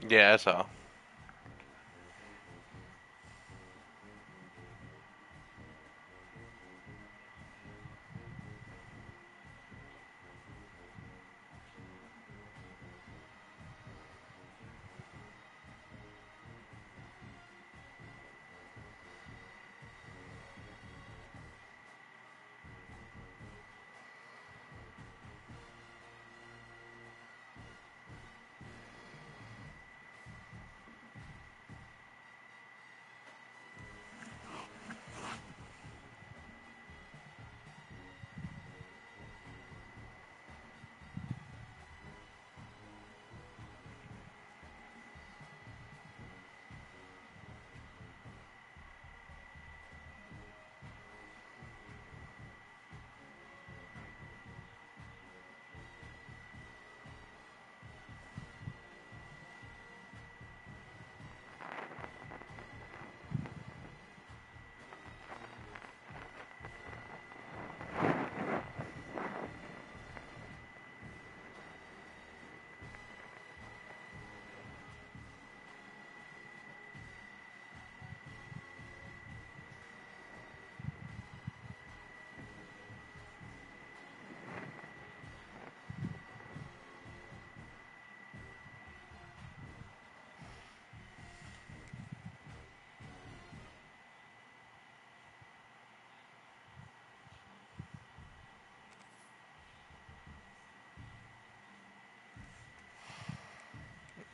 Yeah, I saw.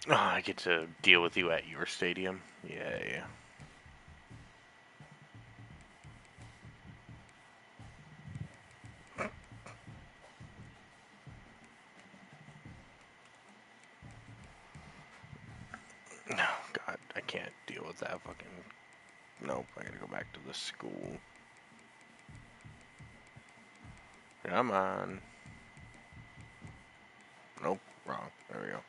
Oh, I get to deal with you at your stadium. Yay. Oh, God, I can't deal with that fucking... Nope, I gotta go back to the school. Come on. Nope, wrong. There we go.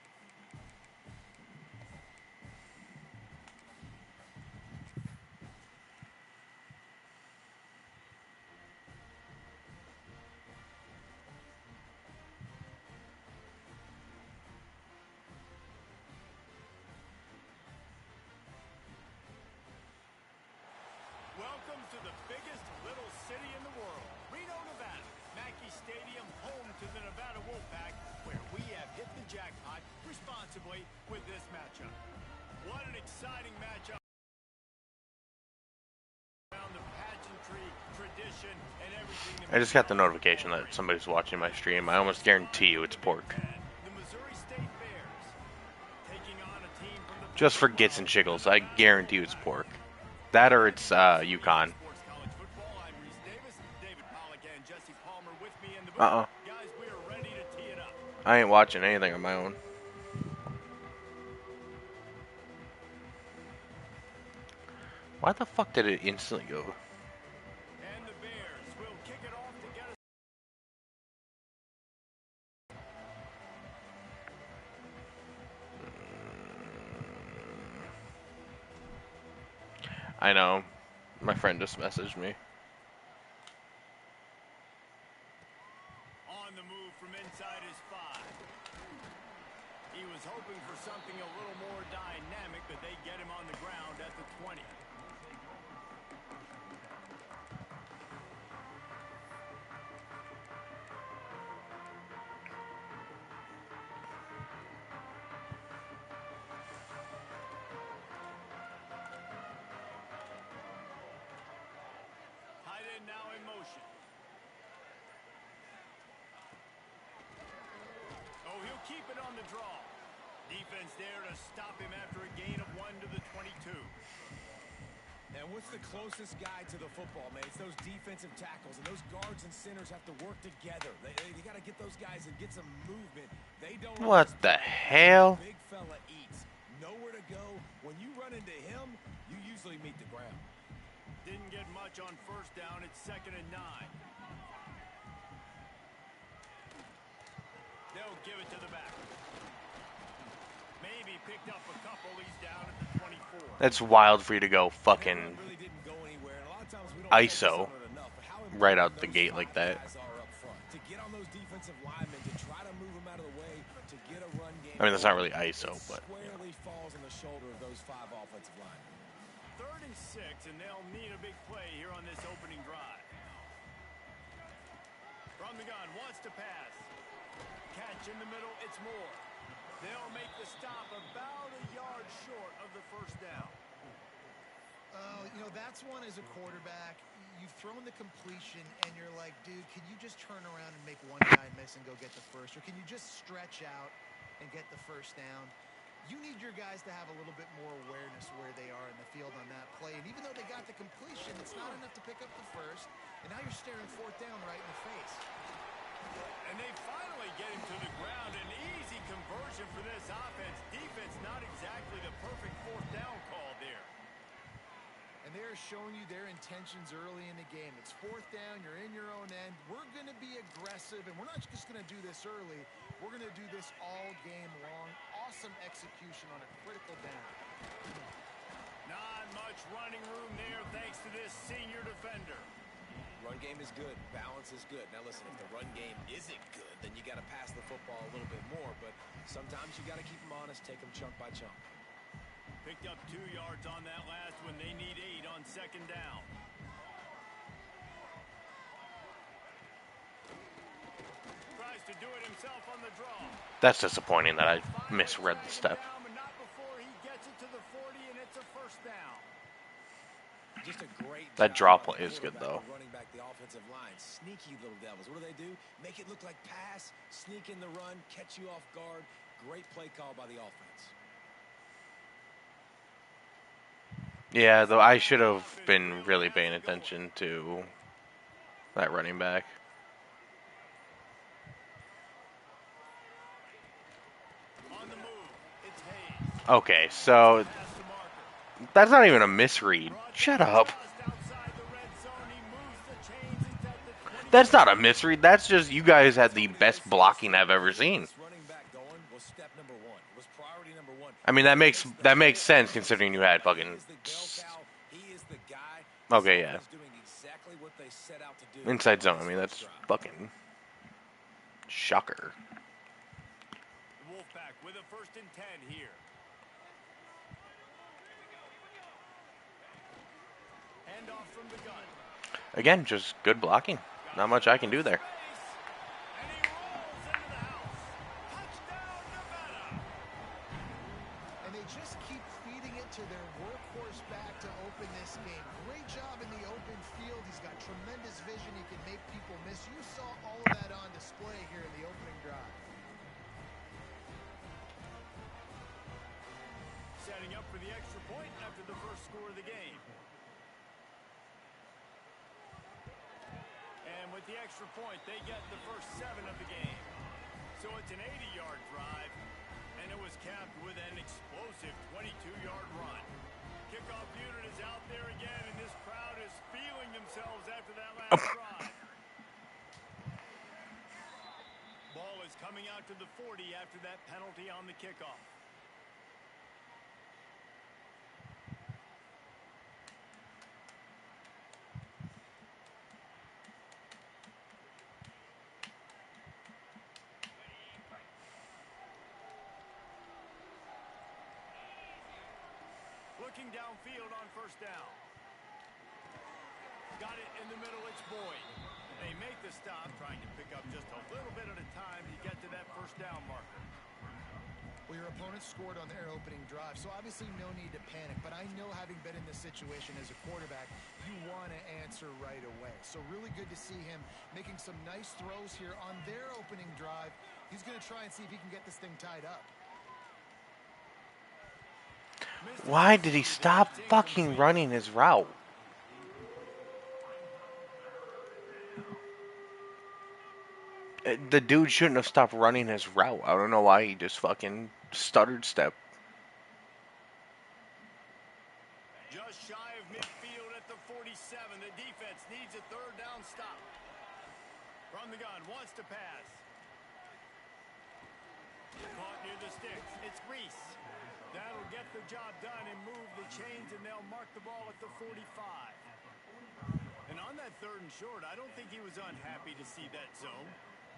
Welcome to the biggest little city in the world, Reno, Nevada. Mackey Stadium, home to the Nevada Wolfpack, where we have hit the jackpot responsibly with this matchup. What an exciting matchup. Around the pageantry, tradition, and everything. I just got the notification that somebody's watching my stream. I almost guarantee you it's pork. The Missouri State Bears taking on a team from the Just for gits and shiggles, I guarantee you it's pork. That or it's Yukon. Uh-uh. I ain't watching anything on my own. Why the fuck did it instantly go? And the Bears will kick it off to get us. I know. My friend just messaged me. On the move from inside his 5. He was hoping for something a little more dynamic, but they get him on the ground at the 20. Tight end now in motion. Oh, he'll keep it on the draw. Defense there to stop him after a gain of 1 to the 22. And what's the closest guy to the football, man? It's those defensive tackles, and those guards and centers have to work together. You got to get those guys and get some movement. They don't. What the hell? Big fella eats. Nowhere to go. When you run into him, you usually meet the ground. Didn't get much on first down. It's 2nd and 9. They'll give it to the back. Maybe picked up a couple. He's down at the 24. That's wild for you to go fucking ISO right out the gate like that. To get on those defensive linemen, to try to move them out of the way, to get a run game. I mean, that's not really ISO, but Squarely falls on the shoulder of those 5 offensive linemen. 3rd and 6, and they'll need a big play here on this opening drive. From the gun, wants to pass. Catch in the middle, it's Moore. They'll make the stop about a yard short of the first down. You know, that's one as a quarterback. You've thrown the completion, and you're like, dude, can you just turn around and make one guy miss and go get the first? Or can you just stretch out and get the first down? You need your guys to have a little bit more awareness where they are in the field on that play. And even though they got the completion, it's not enough to pick up the first. And now you're staring 4th down right in the face. And they finally get him to the ground. An easy conversion for this offense. Defense not exactly the perfect 4th down call there. And they're showing you their intentions early in the game. It's 4th down. You're in your own end. We're going to be aggressive, and we're not just going to do this early. We're going to do this all game long. Awesome execution on a critical down. Not much running room there thanks to this senior defender. Run game is good. Balance is good. Now, listen, if the run game isn't good, then you got to pass the football a little bit more. But sometimes you got to keep them honest, take them chunk by chunk. Picked up 2 yards on that last one. They need 8 on 2nd down. Tries to do it himself on the draw. that's disappointing that I misread the step. Not before he gets it to the 40, and it's a first down. Just a great That draw play is good, though. Running back the offensive line. Sneaky little devils. What do? Make it look like pass, sneak in the run, catch you off guard. Great play call by the offense. Yeah, though I should have been really paying attention to that running back. On the move, it's Hayes. Okay, so that's not even a misread. Shut up. That's not a misread. That's just you guys had the best blocking I've ever seen. I mean, that makes sense considering you had fucking. Okay, yeah. Inside zone. I mean, that's fucking shocker. Wolfpack with a 1st and 10 here. Hand off from the gun. Again, just good blocking. Not much I can do there. And he rolls into the house. Touchdown, Nevada. And they just keep feeding it to their workhorse back to open this game. Great job in the open field. He's got tremendous vision. He can make people miss. You saw all of that on display here in the opening drive. Setting up for the extra point after the first score of the game. And with the extra point, they get the first 7 of the game. So it's an 80-yard drive, and it was capped with an explosive 22-yard run. Kickoff unit is out there again, and this crowd is feeling themselves after that last drive. Ball is coming out to the 40 after that penalty on the kickoff. Looking downfield on first down. Got it in the middle, it's Boyd. They make the stop, trying to pick up just a little bit at a time to get to that first down marker. Well, your opponent scored on their opening drive, so obviously no need to panic. But I know, having been in this situation as a quarterback, you want to answer right away. So really good to see him making some nice throws here on their opening drive. He's going to try and see if he can get this thing tied up. Why did he stop fucking running his route? The dude shouldn't have stopped running his route. I don't know why he just fucking stuttered step. Just shy of midfield at the 47. The defense needs a third down stop. From the gun, wants to pass. Caught near the sticks. It's Reese. That'll get the job done and move the chains, and they'll mark the ball at the 45. And on that third and short, I don't think he was unhappy to see that zone.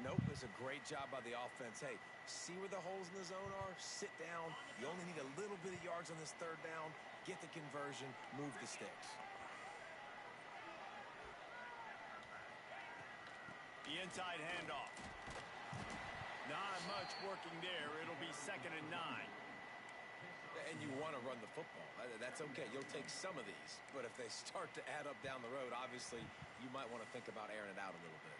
Nope, it's a great job by the offense. Hey, see where the holes in the zone are? Sit down. You only need a little bit of yards on this third down. Get the conversion. Move the sticks. The inside handoff. Not much working there. It'll be 2nd and 9. And you want to run the football. That's okay. You'll take some of these. But if they start to add up down the road, obviously, you might want to think about airing it out a little bit.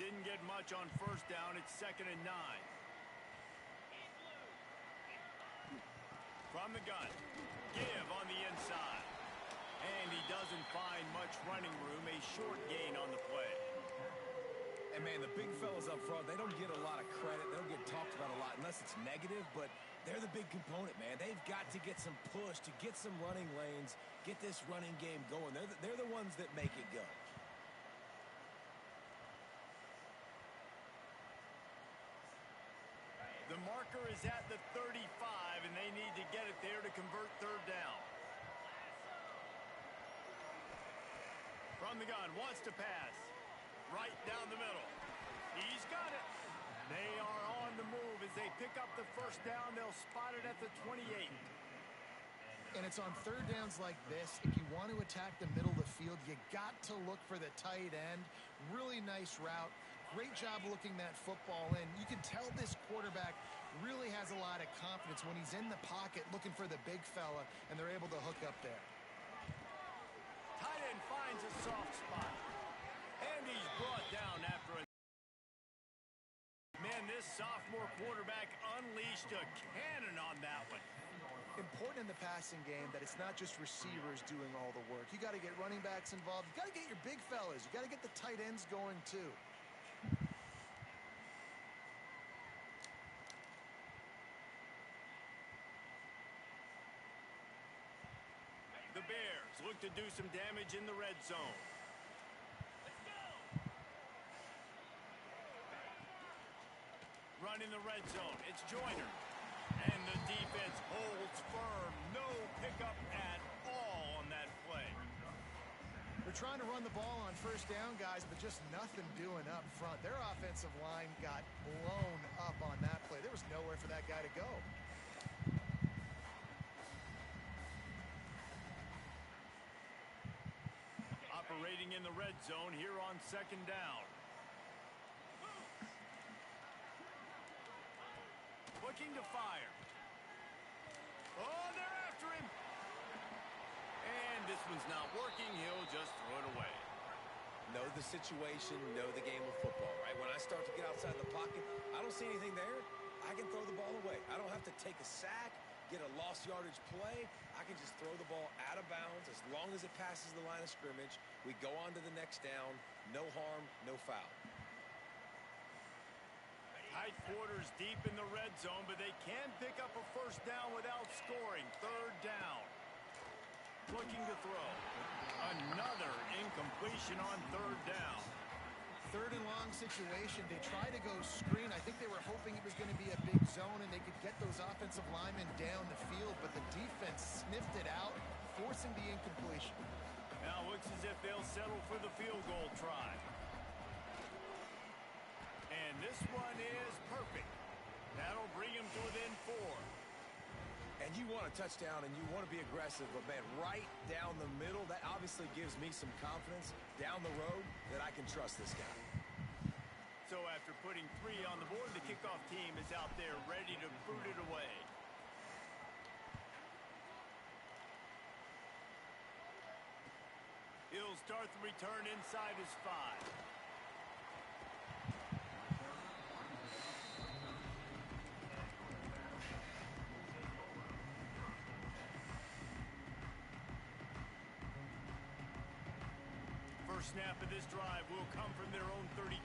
Didn't get much on first down. It's 2nd and 9. From the gun. Give on the inside. And he doesn't find much running room. A short gain on the play. And, man, the big fellas up front, they don't get a lot of credit. They don't get talked about a lot unless it's negative, but they're the big component, man. They've got to get some push, to get some running lanes, get this running game going. They're the ones that make it go. The marker is at the 35, and they need to get it there to convert third down. From the gun, wants to pass. Right down the middle. He's got it. They are on the move as they pick up the first down. They'll spot it at the 28. And it's on third downs like this. If you want to attack the middle of the field, you got to look for the tight end. Really nice route. Great job looking that football in. You can tell this quarterback really has a lot of confidence when he's in the pocket looking for the big fella, and they're able to hook up there. Tight end finds a soft spot. And he's brought down after a... Man, this sophomore quarterback unleashed a cannon on that one. Important in the passing game that it's not just receivers doing all the work. You got to get running backs involved. You got to get your big fellas. You got to get the tight ends going too. The Bears look to do some damage in the red zone. Run in the red zone. It's Joyner. And the defense holds firm. No pickup at all on that play. They're trying to run the ball on first down, guys, but just nothing doing up front. Their offensive line got blown up on that play. There was nowhere for that guy to go. Operating in the red zone here on 2nd down. Looking to fire. Oh, they're after him. And this one's not working. He'll just throw it away. Know the situation, know the game of football, right? When I start to get outside the pocket, I don't see anything there. I can throw the ball away. I don't have to take a sack, get a lost yardage play. I can just throw the ball out of bounds as long as it passes the line of scrimmage. We go on to the next down. No harm, no foul. Tight quarters deep in the red zone, but they can pick up a first down without scoring. Third down. Looking to throw. Another incompletion on third down. Third and long situation. They try to go screen. I think they were hoping it was going to be a big zone and they could get those offensive linemen down the field, but the defense sniffed it out, forcing the incompletion. Now looks as if they'll settle for the field goal try. And And this one is perfect. That'll bring him to within 4. And you want a touchdown and you want to be aggressive, but man, right down the middle, that obviously gives me some confidence down the road that I can trust this guy. So after putting 3 on the board, the kickoff team is out there ready to boot it away. He'll start the return inside his 5. First snap of this drive will come from their own 32.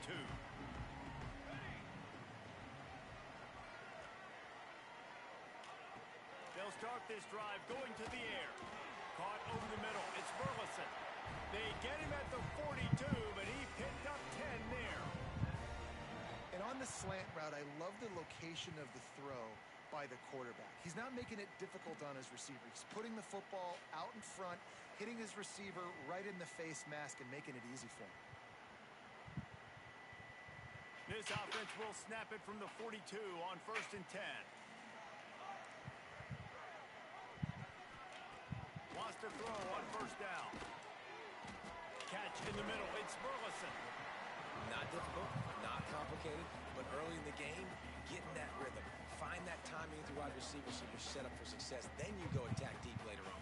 They'll start this drive going to the air. Caught over the middle. It's Burleson. They get him at the 42, but he picked up 10 there. And on the slant route, I love the location of the throw by the quarterback. He's not making it difficult on his receiver. He's putting the football out in front, hitting his receiver right in the face mask and making it easy for him. This offense will snap it from the 42 on 1st and 10. Wants to throw on 1st down. Catch in the middle. It's Burleson. Not difficult, not complicated, but early in the game, get in that rhythm. Find that timing with your wide receiver so you're set up for success. Then you go attack deep later on.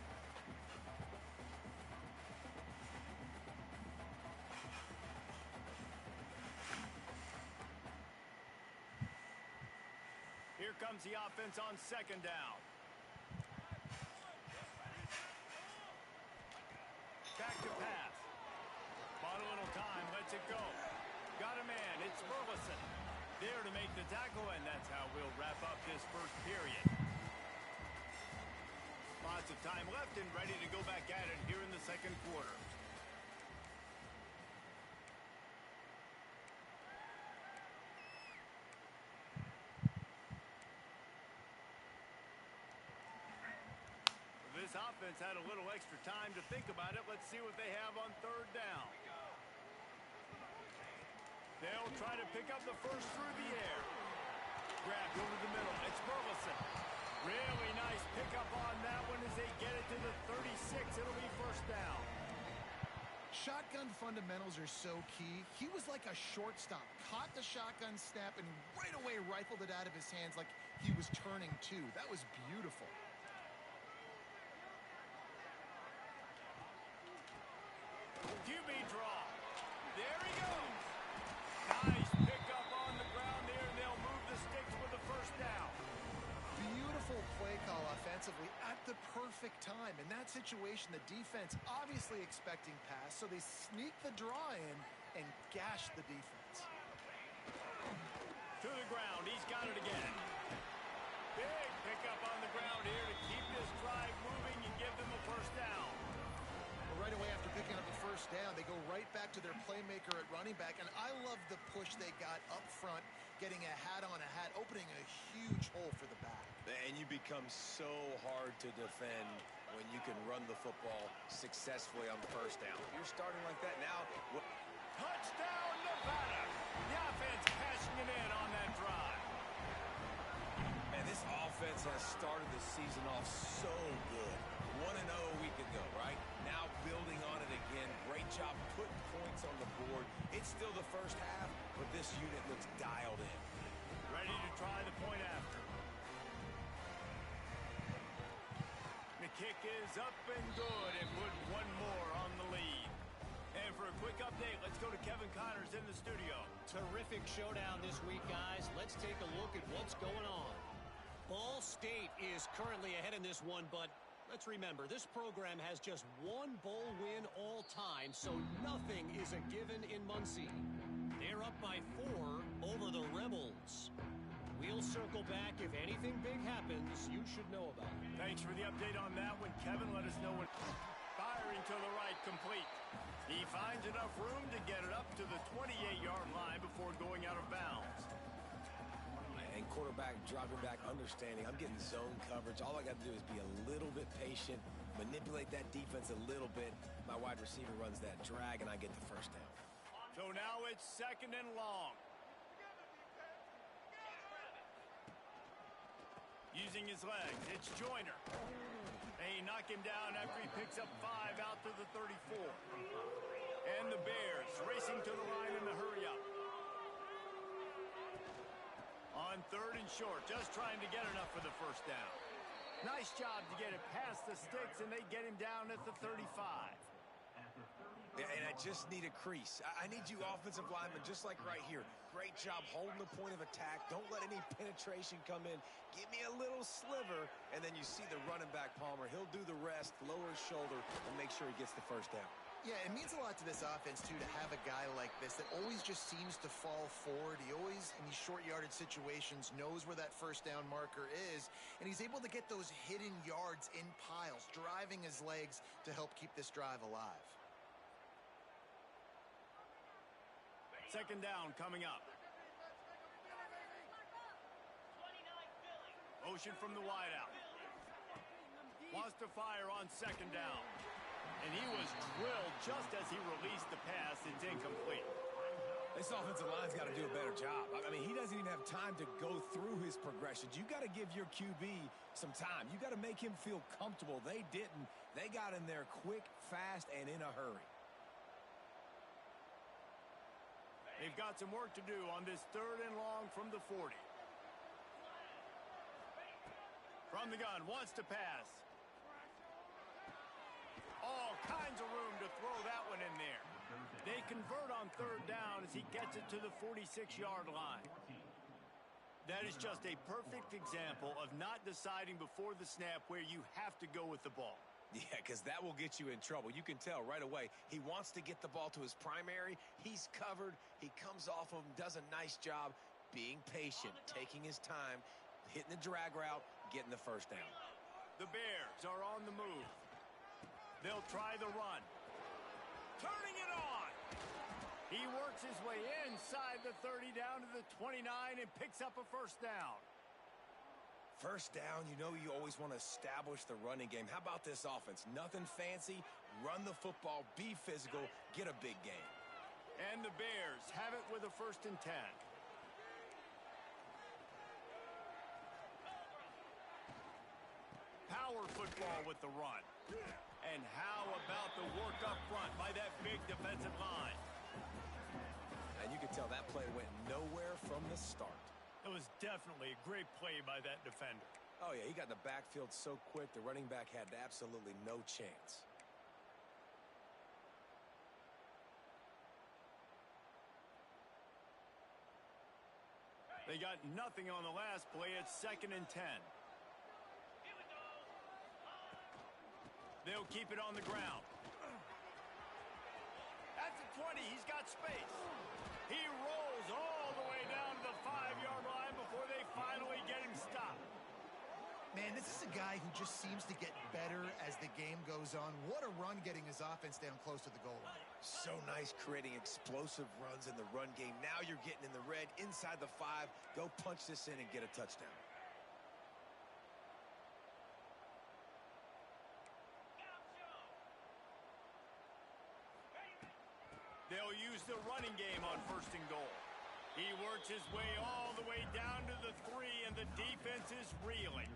Here comes the offense on 2nd down. Back to pass. Bought a little time, lets it go. Got a man, it's Burleson. There to make the tackle, and that's how we'll wrap up this first period. Lots of time left and ready to go back at it here in the 2nd quarter. This offense had a little extra time to think about it. Let's see what they have on 3rd down. They'll try to pick up the first through the air. Grabbed over the middle. It's Burleson. Really nice pickup on that one as they get it to the 36. It'll be 1st down. Shotgun fundamentals are so key. He was like a shortstop. Caught the shotgun snap and right away rifled it out of his hands like he was turning too. That was beautiful. QB draw. There he goes. Nice pickup on the ground there, and they'll move the sticks with the 1st down. Beautiful play call offensively at the perfect time. In that situation, the defense obviously expecting pass, so they sneak the draw in and gash the defense. To the ground. He's got it again. Big pickup on the ground here to keep this drive moving and give them a 1st down. Right away after picking up the 1st down, they go right back to their playmaker at running back, and I love the push they got up front, getting a hat on a hat, opening a huge hole for the back. And you become so hard to defend when you can run the football successfully on 1st down. If you're starting like that now. Touchdown, Nevada. The offense cashing it in on that drive. And this offense has started the season off so good. 1-0 a week ago, right? Now building on it again. Great job putting points on the board. It's still the 1st half, but this unit looks dialed in. Ready to try the point after. The kick is up and good and put one more on the lead. And for a quick update, let's go to Kevin Connors in the studio. Terrific showdown this week, guys. Let's take a look at what's going on. Ball State is currently ahead in this one, but let's remember, this program has just one bowl win all time, so nothing is a given in Muncie. They're up by 4 over the Rebels. We'll circle back. If anything big happens, you should know about it. Thanks for the update on that one, Kevin. Let us know when firing to the right, complete. He finds enough room to get it up to the 28-yard line before going out of bounds. And quarterback dropping back, understanding I'm getting zone coverage. All I got to do is be a little bit patient, manipulate that defense a little bit. My wide receiver runs that drag, and I get the 1st down. So now it's 2nd and long. using his legs. It's Joyner. They knock him down after he picks up 5 out to the 34. And the Bears racing to the line in the hurry-up. On 3rd and short, just trying to get enough for the first down. Nice job to get it past the sticks, and they get him down at the 35. And I just need a crease. I need you offensive linemen, just like right here. Great job holding the point of attack. Don't let any penetration come in. Give me a little sliver, and then you see the running back, Palmer. He'll do the rest, lower his shoulder, and make sure he gets the first down. Yeah, it means a lot to this offense, too, to have a guy like this that always just seems to fall forward. He always, in these short yardage situations, knows where that first down marker is, and he's able to get those hidden yards in piles, driving his legs to help keep this drive alive. 2nd down coming up. Motion from the wideout. Wants to fire on 2nd down. And he was drilled just as he released the pass. It's incomplete. This offensive line's got to do a better job. I mean, he doesn't even have time to go through his progressions. You got to give your QB some time. You got to make him feel comfortable. They didn't. They got in there quick, fast, and in a hurry. They've got some work to do on this 3rd and long from the 40. From the gun, wants to pass. All kinds of room to throw that one in there. They convert on 3rd down as he gets it to the 46-yard line. That is just a perfect example of not deciding before the snap where you have to go with the ball. Yeah, because that will get you in trouble. You can tell right away. He wants to get the ball to his primary. He's covered. He comes off of him, does a nice job being patient, taking his time, hitting the drag route, getting the first down. The Bears are on the move. They'll try the run. Turning it on. He works his way inside the 30 down to the 29 and picks up a first down. First down, you know you always want to establish the running game. How about this offense? Nothing fancy. Run the football, be physical, get a big game. And the Bears have it with a 1st and 10. Power football with the run. And how about the work up front by that big defensive line? And you can tell that play went nowhere from the start. It was definitely a great play by that defender. Oh, yeah, he got in the backfield so quick, the running back had absolutely no chance. They got nothing on the last play. It's 2nd and 10. They'll keep it on the ground. At the 20, he's got space. He rolls all the way down to the 5-yard line before they finally get him stopped. Man, this is a guy who just seems to get better as the game goes on. What a run getting his offense down close to the goal line. So nice creating explosive runs in the run game. Now you're getting in the red, inside the 5. Go punch this in and get a touchdown. They'll use the running game on 1st and goal. He works his way all the way down to the 3, and the defense is reeling.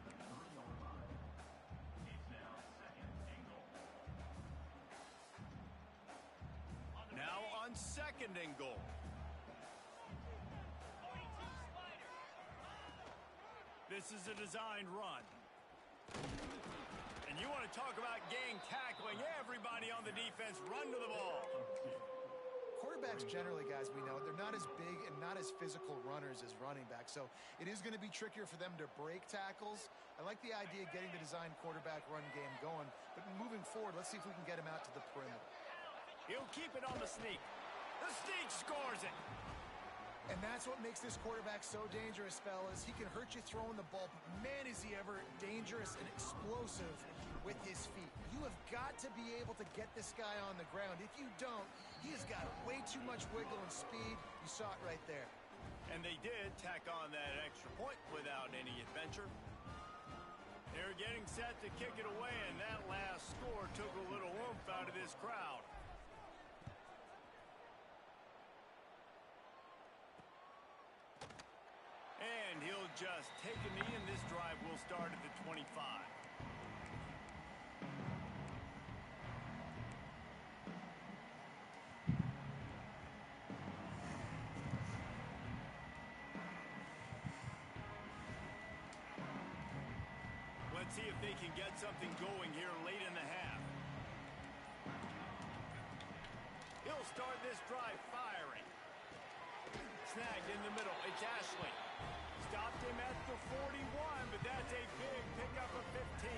Now on 2nd and goal. This is a designed run. And you want to talk about gang tackling. Everybody on the defense run to the ball. Quarterbacks generally, guys, we know, they're not as big and not as physical runners as running backs, so it is going to be trickier for them to break tackles. I like the idea of getting the designed quarterback run game going, but moving forward, let's see if we can get him out to the perimeter. He'll keep it on the sneak. The sneak scores it. And that's what makes this quarterback so dangerous, fellas. He can hurt you throwing the ball, but man, is he ever dangerous and explosive with his feet. You have got to be able to get this guy on the ground. If you don't, he has got way too much wiggle and speed. You saw it right there. And they did tack on that extra point without any adventure. They're getting set to kick it away, and that last score took a little oomph out of this crowd. And he'll adjust. Take a knee, and this drive will start at the 25. Let's see if they can get something going here late in the half. He'll start this drive firing. Snagged in the middle. It's Ashley. Stopped him at the 41, but that's a big pickup of 15.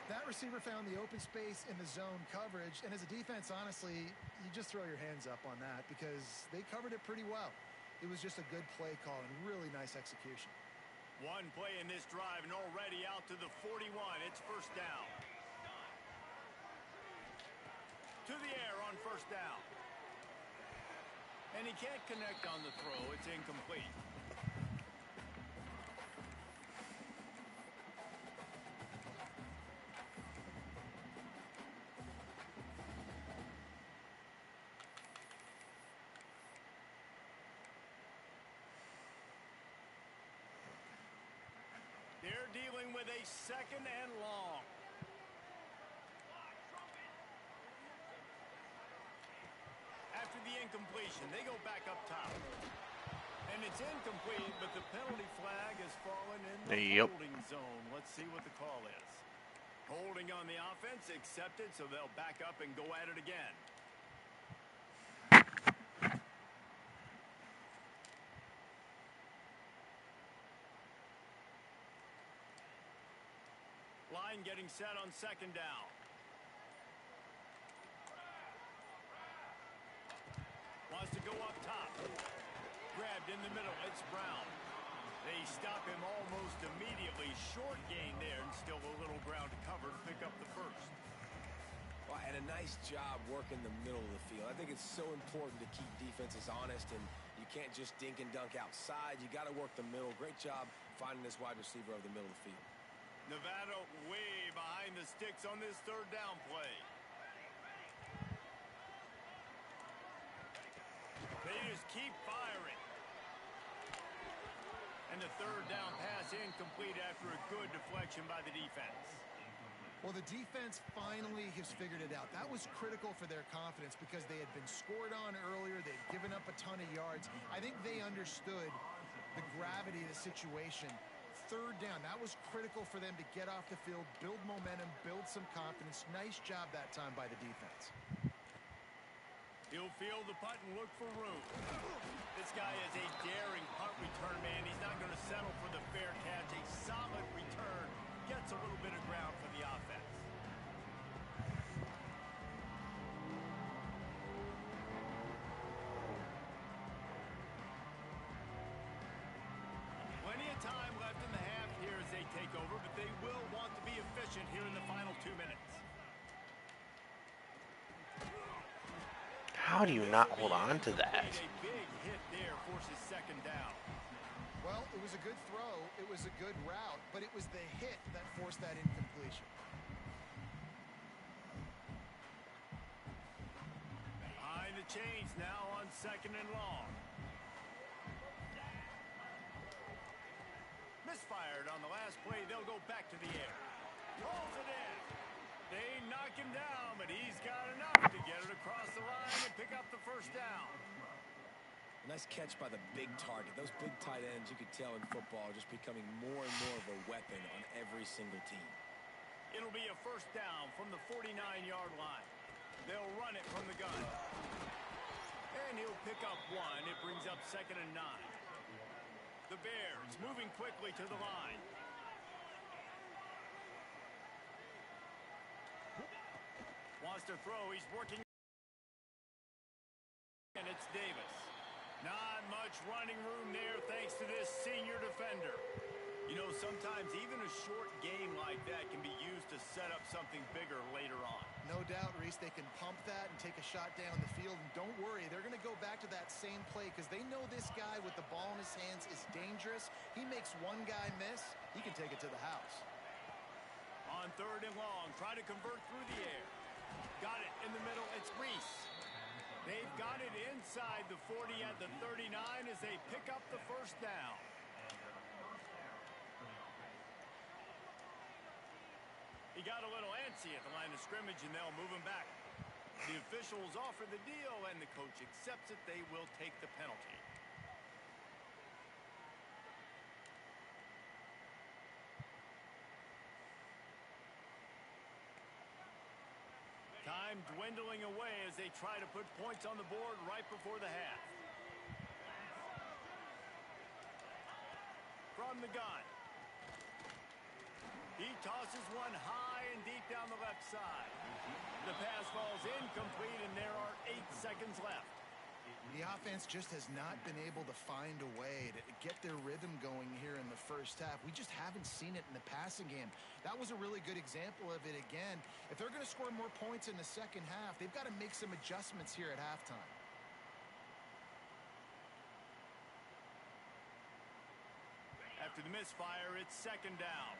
That receiver found the open space in the zone coverage, and as a defense, honestly, you just throw your hands up on that because they covered it pretty well. It was just a good play call and really nice execution. One play in this drive and already out to the 41. It's first down. To the air on first down. And he can't connect on the throw. It's incomplete. They're dealing with a second and long. After the incompletion, they go back up top. And it's incomplete, but the penalty flag has fallen in the holding zone. Let's see what the call is. Holding on the offense, accepted, so they'll back up and go at it again. Line getting set on second down. Wants to go up top. Grabbed in the middle. It's Brown. They stop him almost immediately. Short gain there and still a little ground to cover to pick up the first. Well, and a nice job working the middle of the field. I think it's so important to keep defenses honest, and you can't just dink and dunk outside. You got to work the middle. Great job finding this wide receiver over the middle of the field. Nevada way behind the sticks on this third down play. They just keep firing. And the third down pass incomplete after a good deflection by the defense. Well, the defense finally has figured it out. That was critical for their confidence because they had been scored on earlier. They'd given up a ton of yards. I think they understood the gravity of the situation. Third down, that was critical for them to get off the field, build momentum, build some confidence. Nice job that time by the defense. He'll field the punt and look for room. This guy is a daring punt return man. He's not going to settle for the fair catch. A solid return gets a little bit of ground for the offense. Plenty of time left in the half here as they take over, but they will want to be efficient here in the final 2 minutes. How do you not hold on to that? A big hit there forces second down. Well, it was a good throw. It was a good route, but it was the hit that forced that incompletion. Behind the chains now on second and long. Misfired on the last play. They'll go back to the air. Rolls it in. They knock him down, but he's got enough to get it across the line and pick up the first down. Nice catch by the big target. Those big tight ends, you could tell in football, are just becoming more and more of a weapon on every single team. It'll be a first down from the 49-yard line. They'll run it from the gun. And he'll pick up one. It brings up 2nd and 9. The Bears moving quickly to the line. Wants to throw. He's working. And it's Davis. Not much running room there thanks to this senior defender. You know, sometimes even a short game like that can be used to set up something bigger later on. No doubt, Reese, they can pump that and take a shot down the field. And don't worry, they're going to go back to that same play because they know this guy with the ball in his hands is dangerous. He makes one guy miss, he can take it to the house. On third and long, try to convert through the air. Got it in the middle. It's Reese. They've got it inside the 40 at the 39 as they pick up the first down. got a little antsy at the line of scrimmage, and they'll move him back. The officials offer the deal, and the coach accepts it. They will take the penalty. Time dwindling away as they try to put points on the board right before the half. From the gun. He tosses one high and deep down the left side. The pass falls incomplete, and there are 8 seconds left. The offense just has not been able to find a way to get their rhythm going here in the first half. We just haven't seen it in the passing game. That was a really good example of it again. If they're going to score more points in the second half, they've got to make some adjustments here at halftime. After the misfire, it's second down.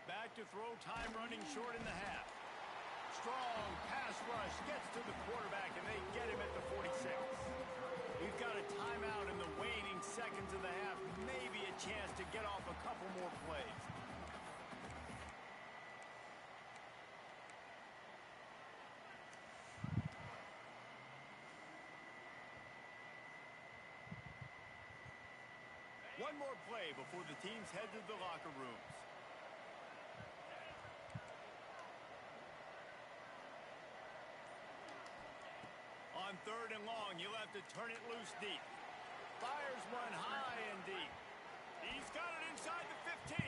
Back to throw, time running short in the half. Strong pass rush gets to the quarterback, and they get him at the 46. We've got a timeout in the waning seconds of the half. Maybe a chance to get off a couple more plays. One more play before the teams head to the locker rooms. On third and long, you'll have to turn it loose deep. Fires one high and deep. He's got it inside the 15.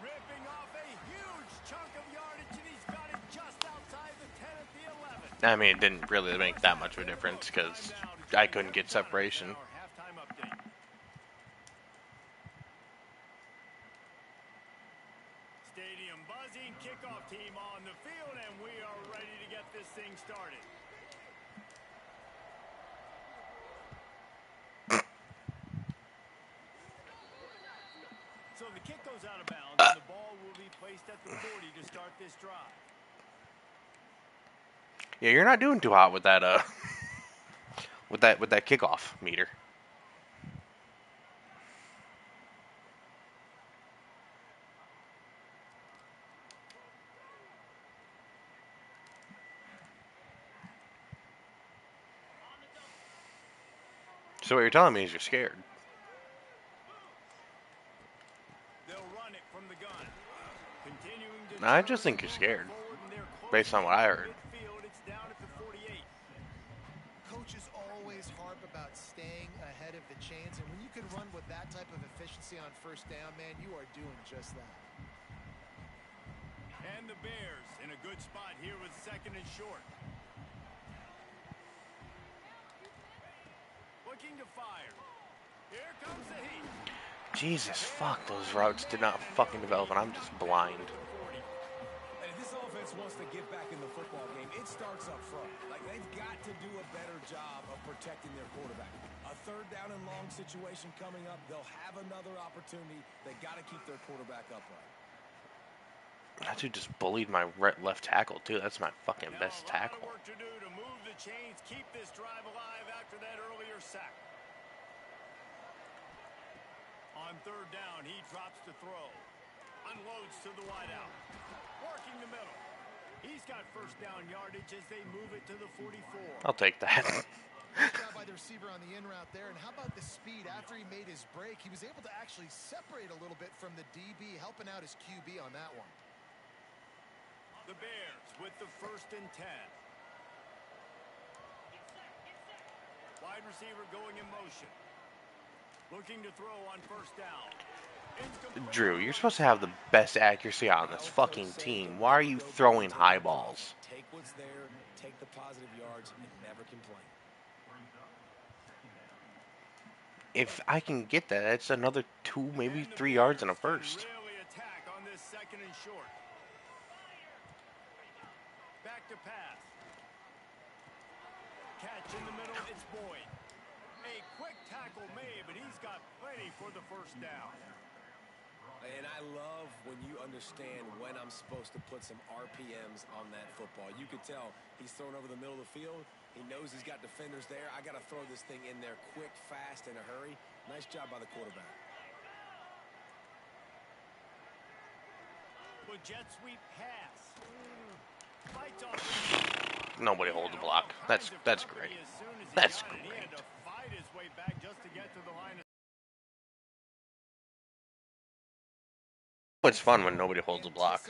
Ripping off a huge chunk of yardage, and he's got it just outside the 10 at the 11. I mean, it didn't really make that much of a difference because I couldn't get separation. Halftime update. Stadium buzzing, kickoff team on the field, and we are ready to get this thing started. So the kick goes out of bounds, and the ball will be placed at the 40 to start this drive. Yeah, you're not doing too hot with that with that kickoff meter. So what you're telling me is you're scared. They'll run it from the gun. Continuing to I just think you're scared, based on what I heard. midfield, it's down at the 48. Coaches always harp about staying ahead of the chains, and when you can run with that type of efficiency on first down, man, you are doing just that. And the Bears in a good spot here with second and short. Looking to fire. Here comes the heat. Jesus, fuck, those routes did not fucking develop, and I'm just blind. And if this offense wants to get back in the football game, it starts up front. Like, they've got to do a better job of protecting their quarterback. A third down and long situation coming up. They'll have another opportunity. They got to keep their quarterback upright. That dude just bullied my left tackle, too. That's my fucking best tackle. A lot of work to do to move the chains, keep this drive alive after that earlier sack. On third down, he drops to throw. Unloads to the wideout. Working the middle. He's got first down yardage as they move it to the 44. I'll take that. Nice job by the receiver on the in route there. And how about the speed? After he made his break, he was able to actually separate a little bit from the DB, helping out his QB on that one. The Bears with the first and 10. Wide receiver going in motion. Looking to throw on first down. Drew, you're supposed to have the best accuracy on this fucking team. Why are you throwing high balls? Take what's there, take the positive yards, and never complain. If I can get that, that's another 2, maybe 3 yards in a first. Really attack on this second and short. Back to pass. Catch in the middle, it's Boyd. A quick tackle made, but he's got plenty for the first down. And I love when you understand when I'm supposed to put some RPMs on that football. You could tell he's thrown over the middle of the field. He knows he's got defenders there. I got to throw this thing in there quick, fast, in a hurry. Nice job by the quarterback. a jet sweep pass. Fights off. Nobody holds a block. That's great. That's great. He had to fight his way back just to get to the line. It's fun when nobody holds a block.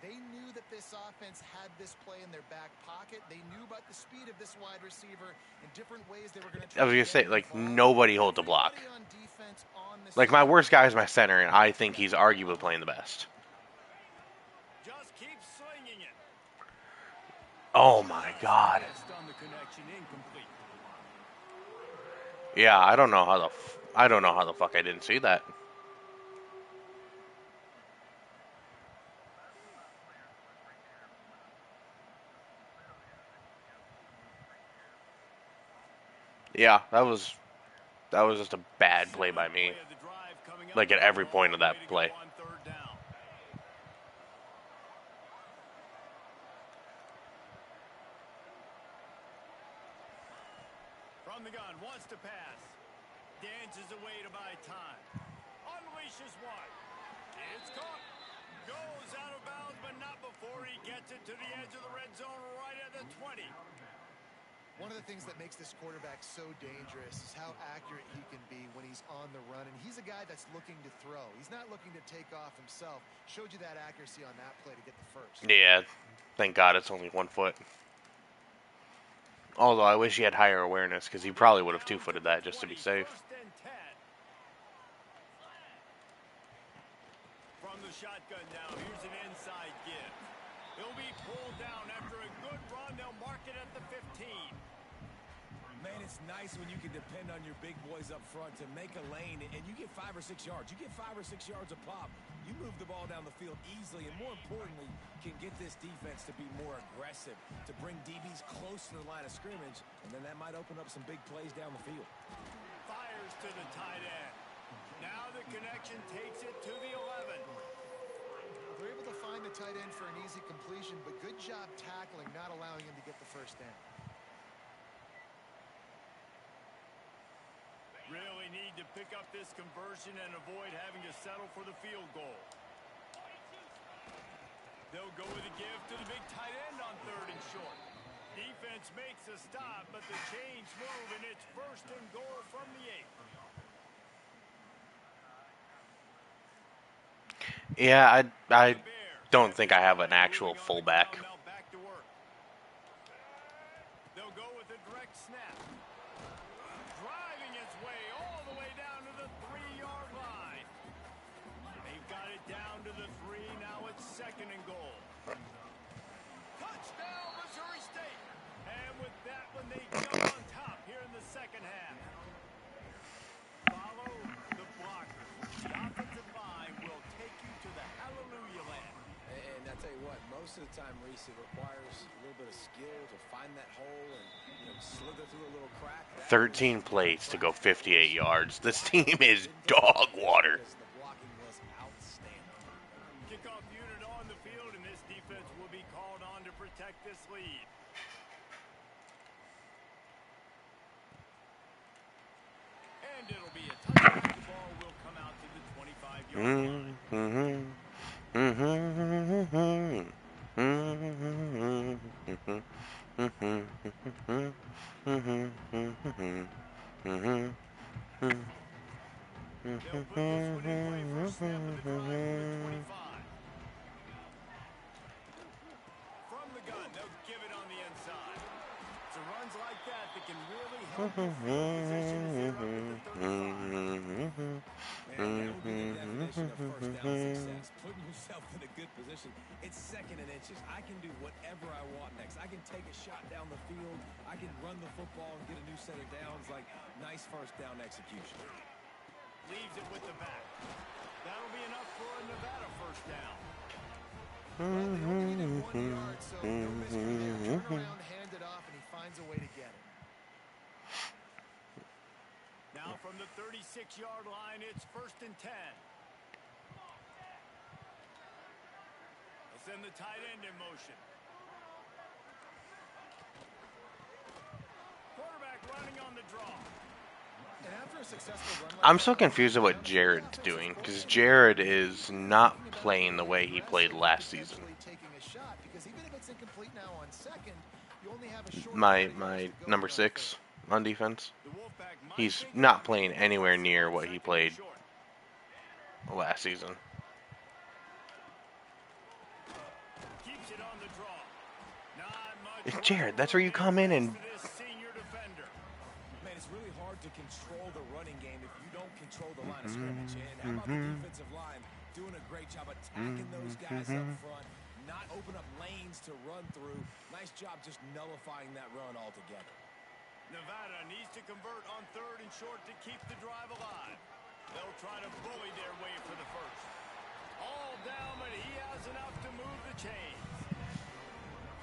They knew that this offense had this play in their back pocket. They knew about the speed of this wide receiver in different ways they were going to try. I was gonna say, like, nobody holds a block. Like, my worst guy is my center, and I think he's arguably playing the best. Just keep slinging it. Oh my God. Yeah, I don't know how the fuck I didn't see that. Yeah, that was just a bad play by me. Like, at every point of that play. From the gun, wants to pass. Dances away to buy time. Unleashes one. It's caught. Goes out of bounds, but not before he gets it to the edge of the red zone right at the 20. One of the things that makes this quarterback so dangerous is how accurate he can be when he's on the run. And he's a guy that's looking to throw. He's not looking to take off himself. Showed you that accuracy on that play to get the first. Yeah, thank God it's only 1 foot. Although I wish he had higher awareness, because he probably would have 2-footed that just to be safe. From the shotgun now, here's an inside give. He'll be pulled down after a good run. They'll mark it at the 15. Man, it's nice when you can depend on your big boys up front to make a lane, and you get 5 or 6 yards. You get 5 or 6 yards a pop. You move the ball down the field easily, and more importantly, can get this defense to be more aggressive, to bring DBs close to the line of scrimmage, and then that might open up some big plays down the field. Fires to the tight end. Now the connection takes it to the 11. They're able to find the tight end for an easy completion, but good job tackling, not allowing him to get the first down. Really need to pick up this conversion and avoid having to settle for the field goal. They'll go with a give to the big tight end on 3rd and short. Defense makes a stop, but the chains move, and it's 1st and goal from the 8. Yeah, I don't think I have an actual fullback. They'll go with a direct snap. Driving his way all the way down to the 3-yard line. They've got it down to the 3. Now it's 2nd and goal. Touchdown, Missouri State. And with that one, they jump on top here in the 2nd half. Follow the blocker. The offensive line will take you to the hallelujah land. And I tell you what, most of the time, Reese, it requires a little bit of skill to find that hole and slither through a little crack. 13 plays to go 58 yards. This team is dog water. The blocking was outstanding. Kickoff unit on the field, and this defense will be called on to protect this lead. And it'll be a touchdown. The ball will come out to the 25-yard line. They'll put this one in play. First snap of the drive to the 25. From the gun, they'll give it on the inside. It's runs like that can really help you field position as they're up at the 35. Man, that would be the definition of first down success. Putting yourself in a good position. It's 2nd and inches. I can do whatever I want next. I can take a shot down the field. I can run the football and get a new set of downs. Like, nice first down execution. Leaves it with the back. That'll be enough for a Nevada first down. Well, they only needed 1 yard, so no mystery there. Turn around, hand it off, and he finds a way to get it. Now from the 36-yard line, it's 1st and 10. They'll send the tight end in motion. Quarterback running on the draw. And after a successful run like I'm that, so confused at what Jared's doing, because Jared is not playing the way he played last season. Taking a shot, because even if it's incomplete now on second, you only have a short My amount of yards to go number here on 6 on defense. The Wolfpack might He's think not about playing getting anywhere first near on what he second and played short. last season. Keeps it on the draw. Not much Jared, that's where you come in and for this senior defender. Man, it's really hard to control the running game if you don't control the line of scrimmage. And how about the defensive line doing a great job attacking those guys up front, not open up lanes to run through. Nice job just nullifying that run altogether. Nevada needs to convert on 3rd and short to keep the drive alive. They'll try to bully their way for the first. All down, but he has enough to move the chains.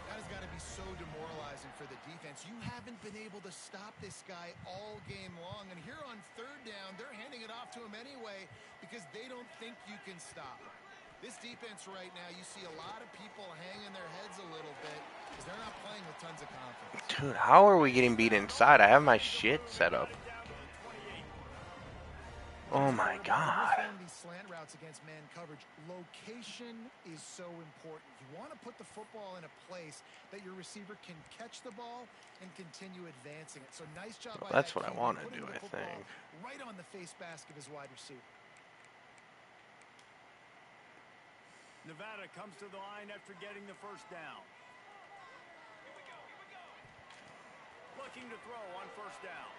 That has got to be so demoralizing for the defense. You haven't been able to stop this guy all game long. And here on 3rd down, they're handing it off to him anyway because they don't think you can stop him. This defense right now, you see a lot of people hanging their heads a little bit because they're not playing with tons of confidence. Dude, how are we getting beat inside? I have my shit set up. Oh my god. Throwing these slant routes against man coverage, location is so important. You want to put the football in a place that your receiver can catch the ball and continue advancing it. So nice job by That's that what I QB, want to putting do, the I football think. right on the face mask of his wide receiver. Nevada comes to the line after getting the first down. Looking to throw on 1st down.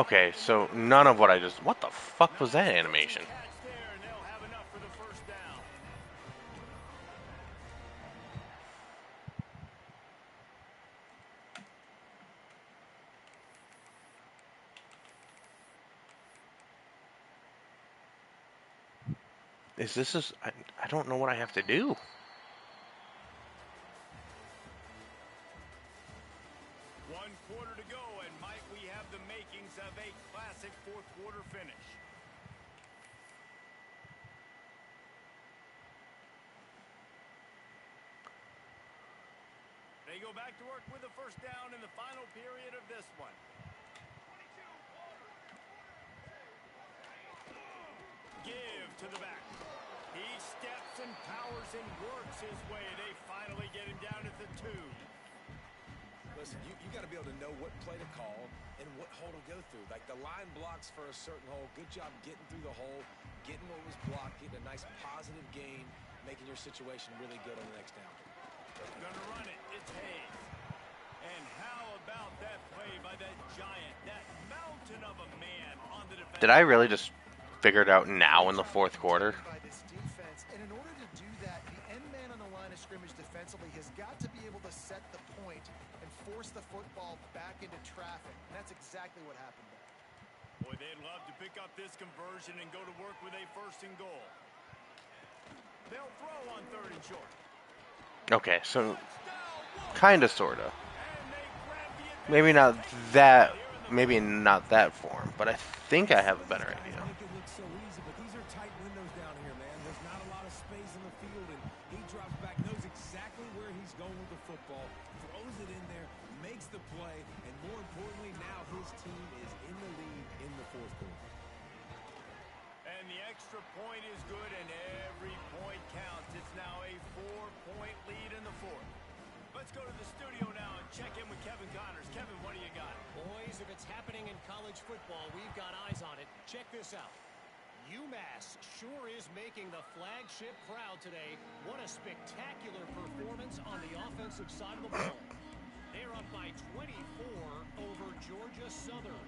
Okay, so none of what I just... What the fuck was that animation? Catch there, and they'll have enough for the 1st down. I don't know what I have to do. One quarter to go, and might we have the makings of a classic 4th quarter finish. They go back to work with the 1st down in the final period of this one. Give to the back. He steps and powers and works his way. They finally get him down at the 2. Listen, you got to be able to know what play to call and what hole to go through. Like the line blocks for a certain hole. Good job getting through the hole, getting what was blocked, getting a nice positive gain, making your situation really good on the next down. Gonna run it. It's Hayes. And how about that play by that giant, that mountain of a man on the defense? Did I really just figure it out now in the 4th quarter? By this defense, and in order to do that, the end man on the line of scrimmage defensively has got to be able to set the point and force the football back into traffic. And that's exactly what happened there. Boy, they'd love to pick up this conversion and go to work with a 1st and goal. They'll throw on 3rd and short. Okay, so kind of, sort of. Maybe not that form, but I think I have a better idea. Make it look so easy, but these are tight windows down here, man. There's not a lot of space in the field, and he drops back, knows exactly where he's going with the football, throws it in there, makes the play, and more importantly, now his team is in the lead in the 4th quarter. And the extra point is good, and every point counts. It's now a 4-point lead in the 4th. Let's go to the studio now and check in with Kevin Connors. Kevin, what do you got? Boys, if it's happening in college football, we've got eyes on it. Check this out. UMass sure is making the flagship proud today. What a spectacular performance on the offensive side of the ball. They're up by 24 over Georgia Southern.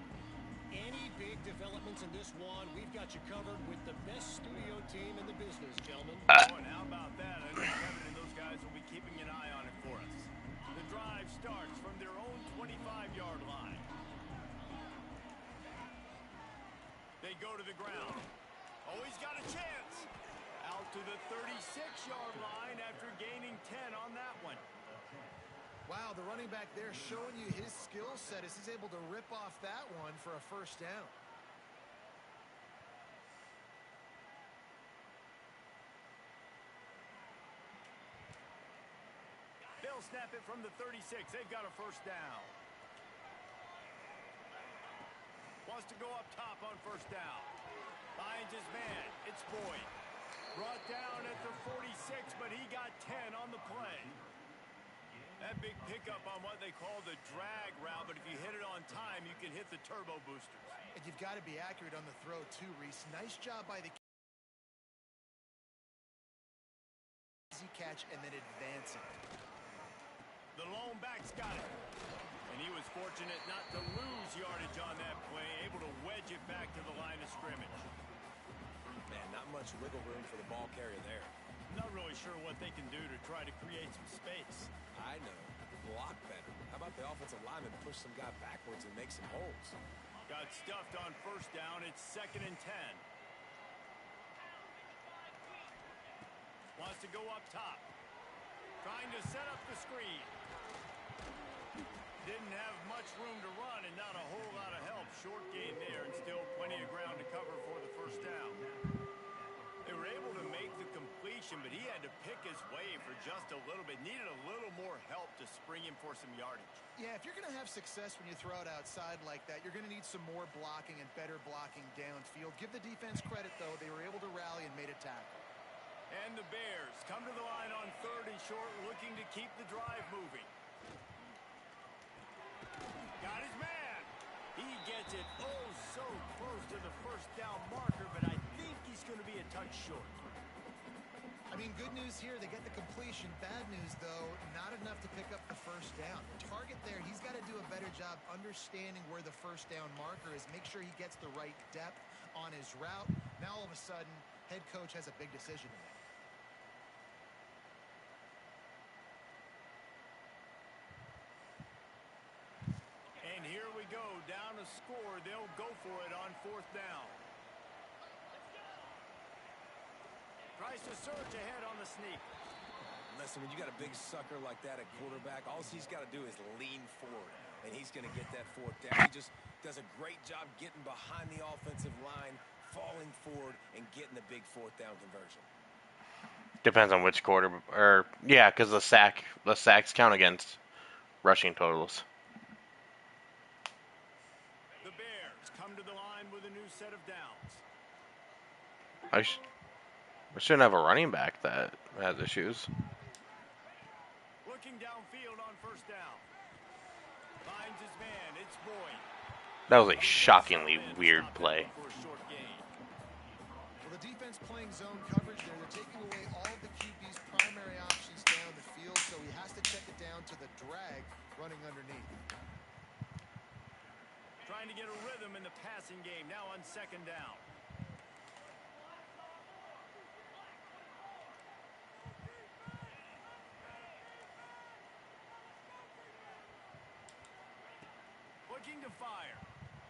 Any big developments in this one, we've got you covered with the best studio team in the business, gentlemen. Oh, and how about that? I know Kevin and those guys will be keeping an eye on it for us. The drive starts from their own 25-yard line. They go to the ground. Oh, he's got a chance. Out to the 36-yard line after gaining 10 on that one. Wow, the running back there showing you his skill set as he's able to rip off that one for a 1st down. They'll snap it from the 36. They've got a 1st down. Wants to go up top on first down. Finds his man. It's Boyd. Brought down at the 46, but he got 10 on the play. That big pickup on what they call the drag route, but if you hit it on time, you can hit the turbo boosters. And you've got to be accurate on the throw too, Reese. Nice job by the easy catch and then advancing. The lone back's got it. And he was fortunate not to lose yardage on that play, able to wedge it back to the line of scrimmage. Man, not much wiggle room for the ball carrier there. Not really sure what they can do to try to create some space. I know. Block better. How about the offensive lineman push some guy backwards and make some holes? Got stuffed on first down. It's 2nd and 10. Wants to go up top. Trying to set up the screen. Didn't have much room to run and not a whole lot of help. Short gain there and still plenty of ground to cover for the first down. They were able to make the completion, but he had to pick his way for just a little bit. Needed a little more help to spring him for some yardage. Yeah, if you're going to have success when you throw it outside like that, you're going to need some more blocking and better blocking downfield. Give the defense credit, though. They were able to rally and made a tackle. And the Bears come to the line on 3rd and short, looking to keep the drive moving. Got his man. He gets it oh so close to the first down marker, but I think he's going to be a touch short. I mean, good news here, they get the completion. Bad news, though, not enough to pick up the first down. The target there, he's got to do a better job understanding where the first down marker is. Make sure he gets the right depth on his route. Now, all of a sudden, head coach has a big decision to make. And here we go, down a score. They'll go for it on 4th down. Tries to surge ahead on the sneak. Listen, when you got a big sucker like that at quarterback, all he's got to do is lean forward, and he's going to get that 4th down. He just does a great job getting behind the offensive line, falling forward, and getting the big 4th down conversion. Depends on which quarter, or yeah, because the sacks count against rushing totals. The Bears come to the line with a new set of downs. We shouldn't have a running back that has issues. Looking downfield on first down. Finds his man. It's Boyd. That was a shockingly weird play. For a short gain. Well, the defense playing zone coverage there. They're taking away all of the QB's primary options down the field, so he has to check it down to the drag running underneath. Trying to get a rhythm in the passing game. Now on 2nd down. Looking to fire.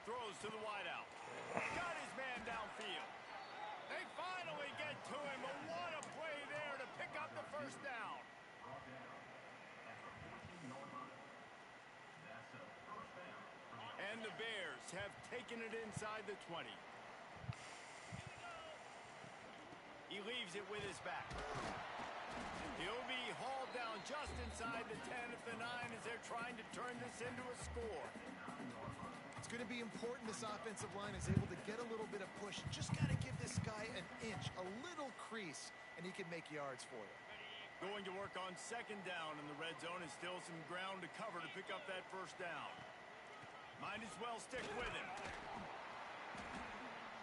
Throws to the wideout. Got his man downfield. They finally get to him, but what a play there to pick up the first down. And the Bears have taken it inside the 20. He leaves it with his back. He'll be hauled down just inside the 10 at the 9 as they're trying to turn this into a score. It's going to be important this offensive line is able to get a little bit of push. Just got to give this guy an inch, a little crease, and he can make yards for you. Going to work on 2nd down in the red zone is still some ground to cover to pick up that first down. Might as well stick with him.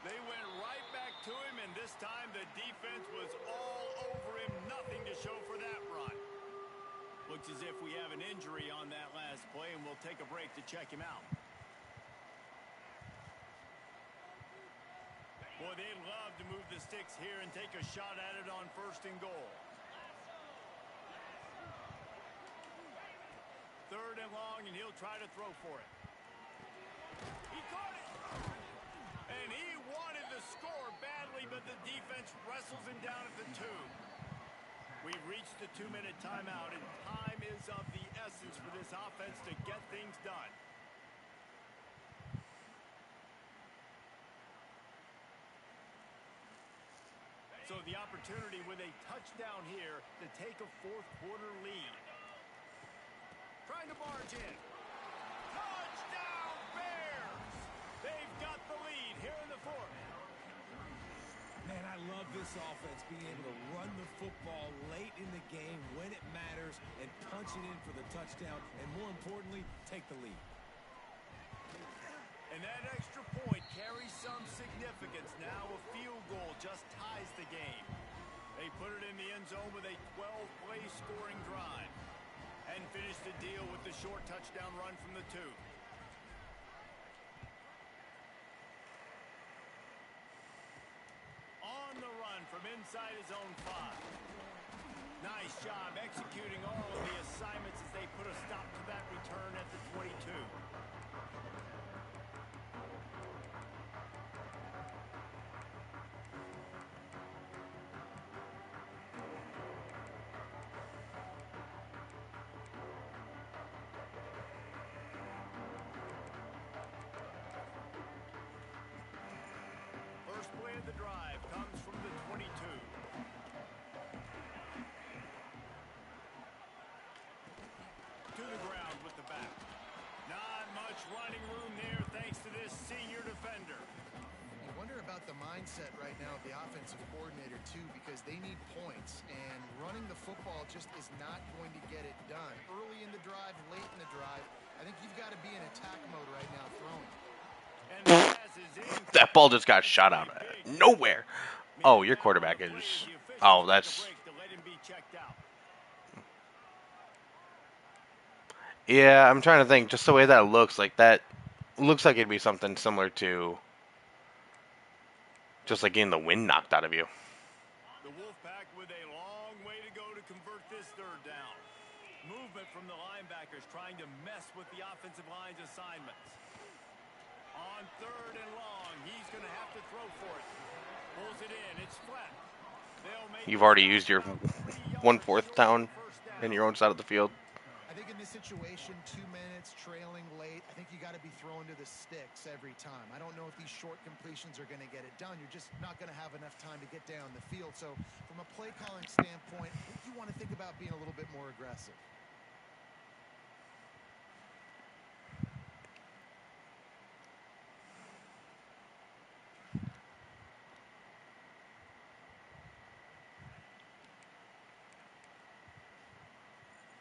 They went right back to him, and this time the defense was all over him. Nothing to show for that run. Looks as if we have an injury on that last play, and we'll take a break to check him out. Boy, they'd love to move the sticks here and take a shot at it on 1st and goal. 3rd and long, and he'll try to throw for it. He caught it! And he wanted the score badly, but the defense wrestles him down at the 2. We've reached the 2-minute timeout, and time is of the essence for this offense to get things done. So the opportunity with a touchdown here to take a 4th quarter lead. Trying to barge in. Touchdown Bears! They've got this offense being able to run the football late in the game when it matters and punch it in for the touchdown, and more importantly, take the lead. And that extra point carries some significance. Now a field goal just ties the game. They put it in the end zone with a 12-play scoring drive and finish the deal with the short touchdown run from the 2. On the run from inside his own 5. Nice job executing all of the assignments as they put a stop to that return at the 22. First play of the drive comes from the 22. To the ground with the back. Not much running room there thanks to this senior defender. You wonder about the mindset right now of the offensive coordinator, too, because they need points, and running the football just is not going to get it done. Early in the drive, late in the drive, I think you've got to be in attack mode right now throwing. And the pass is in. That ball just got shot out of nowhere. Oh, your quarterback is... Oh, that's... Yeah, I'm trying to think. Just the way that looks like it'd be something similar to just like getting the wind knocked out of you. The Wolfpack with a long way to go to convert this third down. Movement from the linebackers trying to mess with the offensive line's assignments. On third and long, he's going to have to throw for it. Pulls it in. It's flat. You've already used your 1/4 down in your own side of the field. I think in this situation, 2 minutes, trailing late, I think you got to be throwing to the sticks every time. I don't know if these short completions are going to get it done. You're just not going to have enough time to get down the field. So from a play calling standpoint, I think you want to think about being a little bit more aggressive.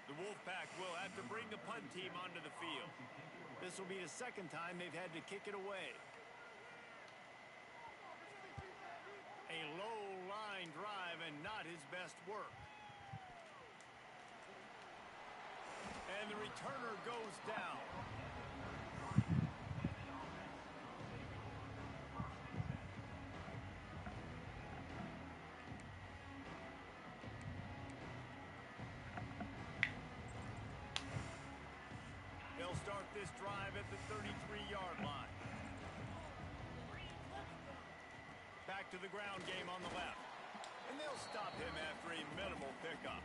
The Wolfpack will have to bring the punt team onto the field. This will be the second time they've had to kick it away. A low line drive and not his best work. And the returner goes down. They'll start this drive at the 33-yard line. Back to the ground game on the left. And they'll stop him after a minimal pickup.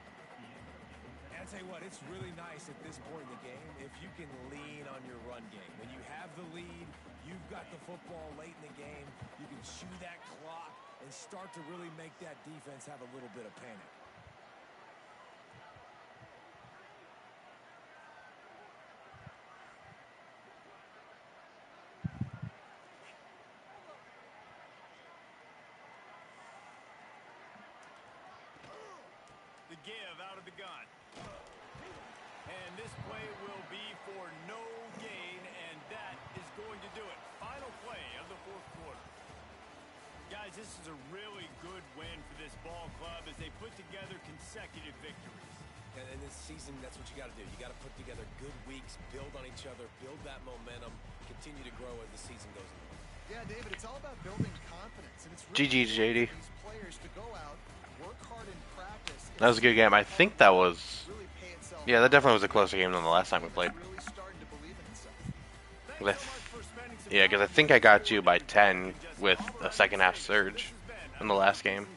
And I tell you what, it's really nice at this point in the game if you can lean on your run game. When you have the lead, you've got the football late in the game, you can chew that clock and start to really make that defense have a little bit of panic. The give out of the gun. And this play will be for no gain, and that is going to do it. Final play of the fourth quarter. Guys, this is a really good win for this ball club as they put together consecutive victories. And in this season, that's what you got to do. You got to put together good weeks, build on each other, build that momentum, continue to grow as the season goes on. Yeah, David, it's all about building confidence, and it's really GG, JD. these players to go out, work hard in practice. That was a good game. I think that was... Really pay itself Yeah, that definitely was a closer game than the last time we played. really starting to believe in itself. Yeah, because I think I got you by 10 with a second half surge in the last game.